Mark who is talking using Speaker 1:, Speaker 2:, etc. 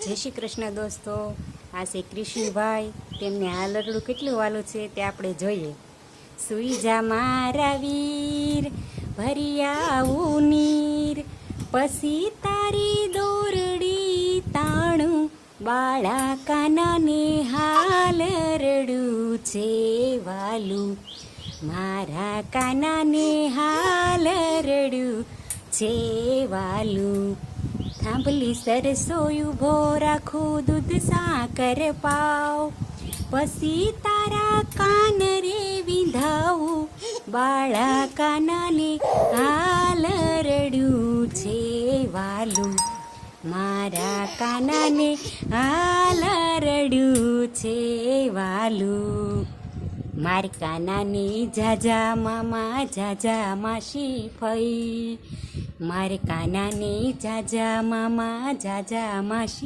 Speaker 1: જય શ્રી કૃષ્ણ દોસ્તો. આ છે કૃષ્ણભાઈ. તેમને હાલરડું કેટલું વાલું છે તે આપણે જોઈએ. સુઈ જા મારા વીર, ભરી આવું નીર, પછી તારી દોરડી તાણું, બાળા કાનાને હાલરડું છે વાલું, મારા કાનાને હાલરડું છે વાલું. થાંભલી સરસોયું ઉભો રાખું, દૂધ સાકર પાવ, પછી તારા કાન રે વિંધાવું, બાળા કાનાને હાલરડું છે વાલું, મારા કાનાને હાલરડું છે વાલું. માર કાનાને જાજા મામા જાજા માસી ફઈ, માર કાનાને જાજા મામા જાજા માસી